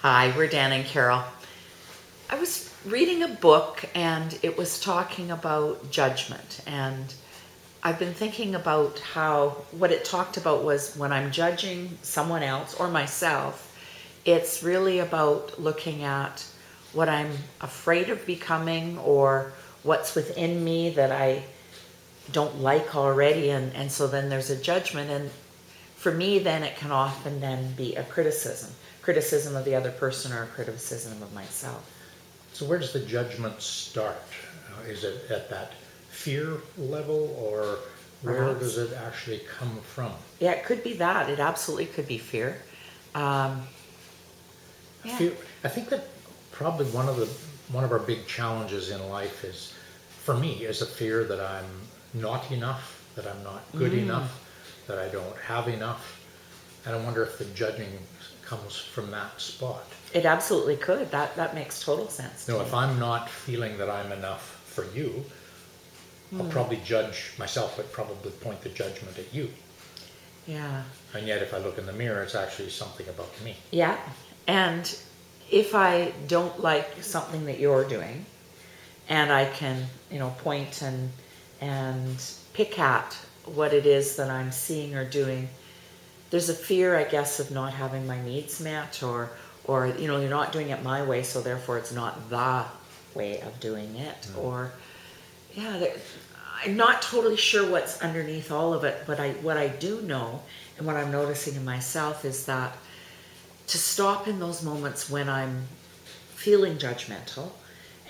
Hi, we're Dan and Carol. I was reading a book and it was talking about judgment, and I've been thinking about how what it talked about was when I'm judging someone else or myself, it's really about looking at what I'm afraid of becoming or what's within me that I don't like already, and so then there's a judgment, and for me then it can often then be a criticism of the other person or a criticism of myself. So where does the judgment start? Is it at that fear level, or where Perhaps. does it actually come from? Yeah, it could be that. It absolutely could be fear. Yeah. I think that probably one of our big challenges in life is, for me, is a fear that I'm not enough, that I'm not good enough, that I don't have enough. And I wonder if the judging comes from that spot. It absolutely could. That makes total sense. If I'm not feeling that I'm enough for you, I'll probably judge myself, but probably point the judgment at you. Yeah. And yet if I look in the mirror, it's actually something about me. Yeah. And if I don't like something that you're doing, and I can, point and pick at what it is that I'm seeing or doing, there's a fear, I guess, of not having my needs met, or you're not doing it my way, so therefore it's not the way of doing it. Or, I'm not totally sure what's underneath all of it, but what I do know and what I'm noticing in myself is that to stop in those moments when I'm feeling judgmental,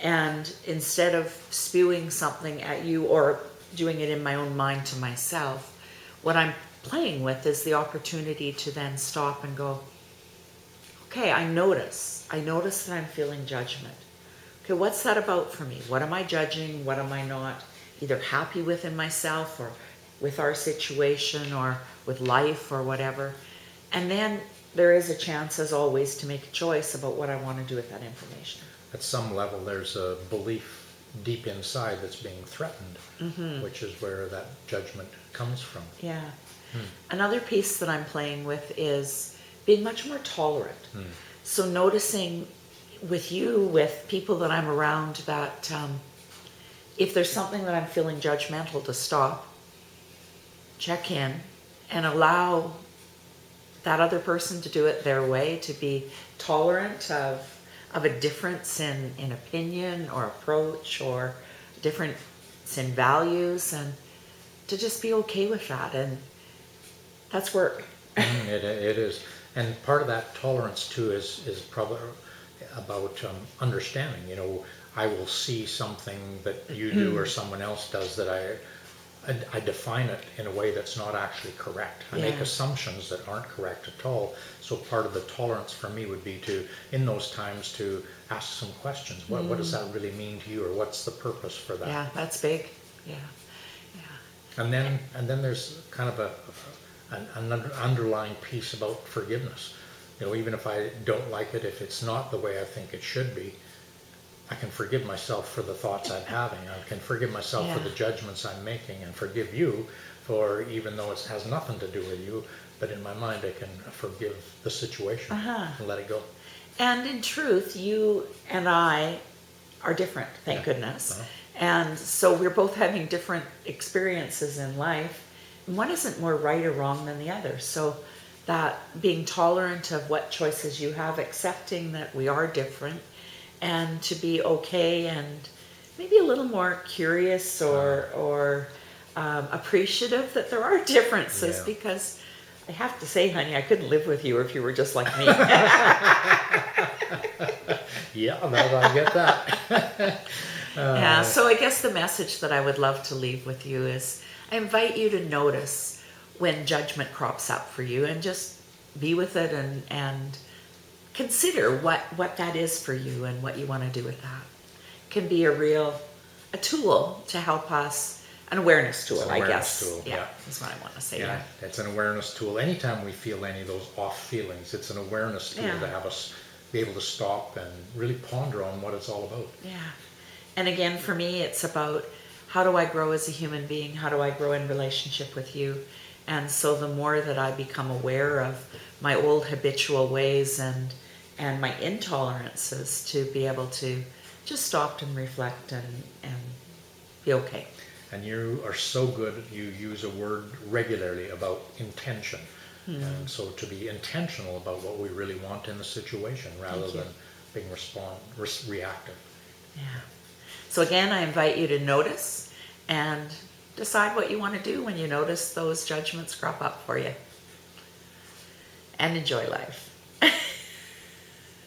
and instead of spewing something at you or doing it in my own mind to myself, what I'm playing with is the opportunity to then stop and go, okay, I notice that I'm feeling judgment. Okay, what's that about for me? What am I judging? What am I not either happy with in myself, or with our situation, or with life, or whatever? And then there is a chance, as always, to make a choice about what I want to do with that information. At some level, there's a belief deep inside that's being threatened, which is where that judgment comes from. Yeah. Another piece that I'm playing with is being much more tolerant. So noticing with you, with people that I'm around, that if there's something that I'm feeling judgmental, to stop, check in, and allow that other person to do it their way, to be tolerant of a difference in opinion or approach, or difference in values, and to just be okay with that. And that's work. It is. And part of that tolerance too is probably about understanding. I will see something that you do or someone else does that I define it in a way that's not actually correct. I make assumptions that aren't correct at all. So part of the tolerance for me would be to, in those times, to ask some questions. What does that really mean to you, or what's the purpose for that? Yeah, that's big. Yeah. And then there's kind of an underlying piece about forgiveness. Even if I don't like it, if it's not the way I think it should be, I can forgive myself for the thoughts I'm having. I can forgive myself for the judgments I'm making, and forgive you for, even though it has nothing to do with you, but in my mind I can forgive the situation and let it go. And in truth, you and I are different, thank goodness. And so we're both having different experiences in life. One isn't more right or wrong than the other. So that being tolerant of what choices you have, accepting that we are different, and to be okay and maybe a little more curious or appreciative that there are differences, because I have to say, honey, I couldn't live with you if you were just like me. Yeah, I get that. So I guess the message that I would love to leave with you is, I invite you to notice when judgment crops up for you, and just be with it and consider what that is for you and what you want to do with that. It can be a tool to help us, an awareness tool, I guess. Tool, that's what I want to say. Yeah, it's an awareness tool. Anytime we feel any of those off feelings, it's an awareness tool to have us be able to stop and really ponder on what it's all about. Yeah. And again, for me, it's about, how do I grow as a human being? How do I grow in relationship with you? And so the more that I become aware of my old habitual ways and and my intolerances to be able to just stop and reflect and be okay. And you are so good, you use a word regularly about intention. And so to be intentional about what we really want in the situation rather than being reactive. Yeah. So again, I invite you to notice and decide what you want to do when you notice those judgments crop up for you. And enjoy life.